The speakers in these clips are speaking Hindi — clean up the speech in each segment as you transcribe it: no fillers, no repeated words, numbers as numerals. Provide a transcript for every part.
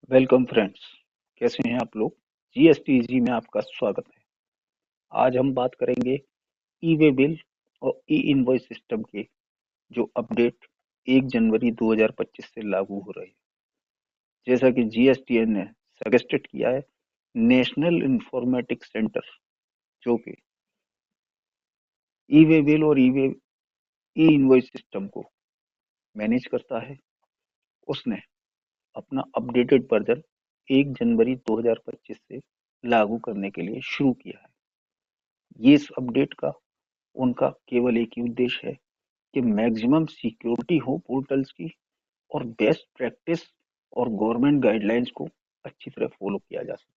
Welcome friends. कैसे हैं आप लोग? जीएसटीजी में आपका स्वागत है। आज हम बात करेंगे ई वे बिल और ई इनवॉइस सिस्टम के जो अपडेट 1 जनवरी 2025 से लागू हो रहे हैं। जैसा कि जीएसटीएन ने सजेस्टेड किया है, नेशनल इंफॉर्मेटिक्स सेंटर जो कि ई वे बिल और ई इनवॉइस सिस्टम को मैनेज करता है, उसने अपना अपडेटेड वर्जन 1 जनवरी 2025 से लागू करने के लिए शुरू किया है। ये इस अपडेट का उनका केवल एक ही उद्देश्य है कि मैक्सिमम सिक्योरिटी हो पोर्टल्स की और बेस्ट प्रैक्टिस और गवर्नमेंट गाइडलाइंस को अच्छी तरह फॉलो किया जा सके।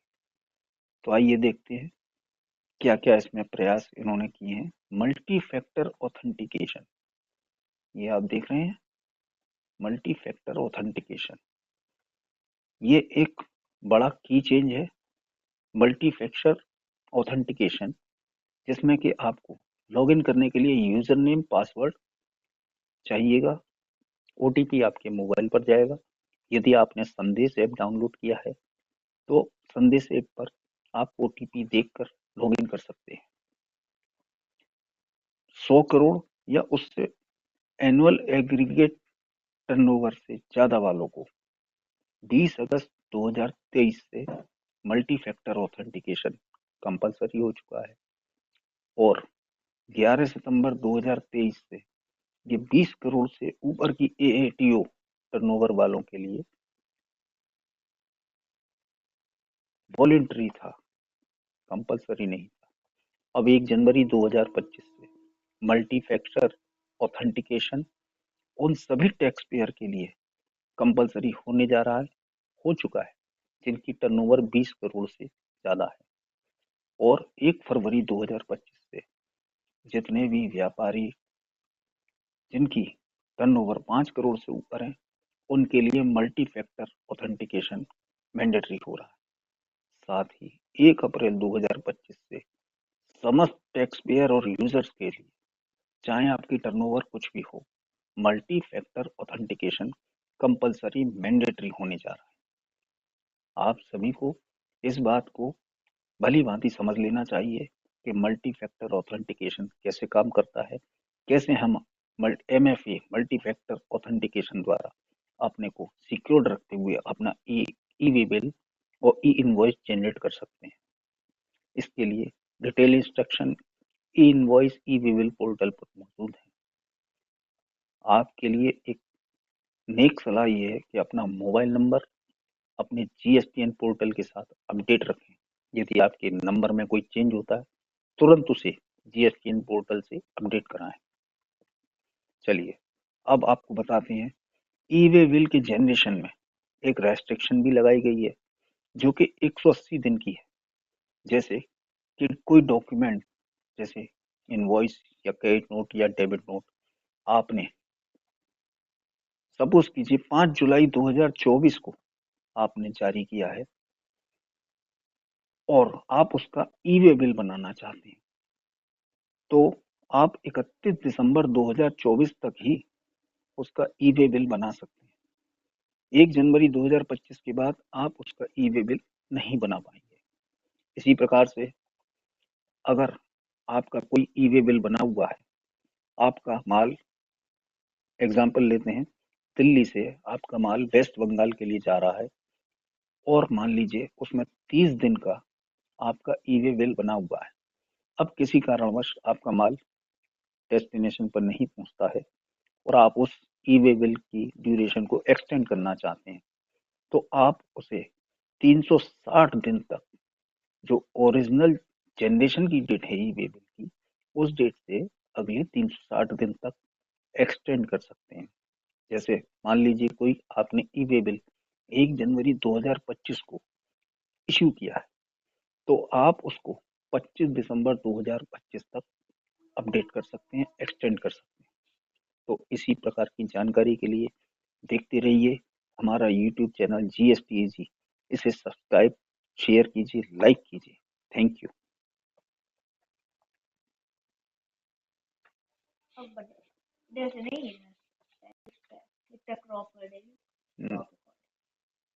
तो आइए देखते हैं क्या क्या इसमें प्रयास इन्होंने किए हैं। मल्टी फैक्टर ऑथेंटिकेशन, ये आप देख रहे हैं, मल्टी फैक्टर ऑथेंटिकेशन ये एक बड़ा की चेंज है। मल्टी फैक्टर ऑथेंटिकेशन जिसमें कि आपको लॉगिन करने के लिए यूजर नेम पासवर्ड चाहिएगा। ओटीपी आपके मोबाइल पर जाएगा। यदि आपने संदेश ऐप डाउनलोड किया है तो संदेश ऐप पर आप ओटीपी देखकर लॉगिन कर सकते हैं। 100 करोड़ या उससे एनुअल एग्रीगेट टर्नओवर से ज्यादा वालों को 20 अगस्त 2023 से मल्टी फैक्टर ऑथेंटिकेशन कंपलसरी हो चुका है और 11 सितंबर 2023 से ये 20 करोड़ से ऊपर की एएटीओ टर्नओवर वालों के लिए वॉलेंटरी था, कंपलसरी नहीं था। अब 1 जनवरी 2025 से मल्टी फैक्टर ऑथेंटिकेशन उन सभी टैक्स पेयर के लिए कंपलसरी होने जा रहा है, हो चुका है, जिनकी टर्नओवर 20 करोड़ से ज्यादा है। और 1 फरवरी 2025 से जितने भी व्यापारी जिनकी टर्नओवर 5 करोड़ से ऊपर है उनके लिए मल्टी फैक्टर ऑथेंटिकेशन मैंडेटरी हो रहा है। साथ ही 1 अप्रैल 2025 से समस्त टैक्स पेयर और यूजर्स के लिए, चाहे आपकी टर्नओवर कुछ भी हो, multi factor authentication compulsory mandatory होने जा रहा है। आप सभी को इस बात को भली भांति समझ लेना चाहिए कि मल्टी फैक्टर ऑथेंटिकेशन कैसे काम करता है, कैसे हम एमएफए मल्टी फैक्टर ऑथेंटिकेशन द्वारा अपने को सिक्योर्ड रखते हुए अपना ई वे बिल और ई इनवॉइस जनरेट कर सकते हैं। इसके लिए डिटेल इंस्ट्रक्शन ई इनवॉइस ई वे बिल पोर्टल पर मौजूद है। आपके लिए एक नेक सलाह ये है कि अपना मोबाइल नंबर अपने जीएसटीएन पोर्टल के साथ अपडेट रखें। यदि आपके नंबर में कोई चेंज होता है तुरंत उसे जीएसटीएन पोर्टल से अपडेट कराएं। चलिए अब आपको बताते हैं, ई वे बिल के जनरेशन में एक रेस्ट्रिक्शन भी लगाई गई है जो कि 180 दिन की है। जैसे कि कोई डॉक्यूमेंट, जैसे इनवॉइस या क्रेडिट नोट या डेबिट नोट आपने सपोज कीजिए 5 जुलाई 2024 को आपने जारी किया है और आप उसका ई वे बिल बनाना चाहते हैं, तो आप 31 दिसंबर 2024 तक ही उसका ई वे बिल बना सकते हैं। 1 जनवरी 2025 के बाद आप उसका ई वे बिल नहीं बना पाएंगे। इसी प्रकार से अगर आपका कोई ई वे बिल बना हुआ है, आपका माल, एग्जाम्पल लेते हैं, दिल्ली से आपका माल वेस्ट बंगाल के लिए जा रहा है और मान लीजिए उसमें 30 दिन का आपका ई वे बिल बना हुआ है। अब किसी कारणवश आपका माल डेस्टिनेशन पर नहीं पहुंचता है और आप उस ई वे बिल की ड्यूरेशन को एक्सटेंड करना चाहते हैं, तो आप उसे 360 दिन तक, जो ओरिजिनल जनरेशन की डेट है ई वे बिल की, उस डेट से अगले 360 दिन तक एक्सटेंड कर सकते हैं। जैसे मान लीजिए कोई आपने ई वे बिल 1 जनवरी 2025 को इश्यू किया है, तो आप उसको 25 दिसंबर 2025 तक अपडेट कर सकते हैं, एक्सटेंड कर सकते हैं। तो इसी प्रकार की जानकारी के लिए देखते रहिए हमारा यूट्यूब चैनल जीएसटीएजी। इसे सब्सक्राइब, शेयर कीजिए, लाइक कीजिए। Thank you. अब जैसे नहीं है इतना क्रॉप कर देंगे।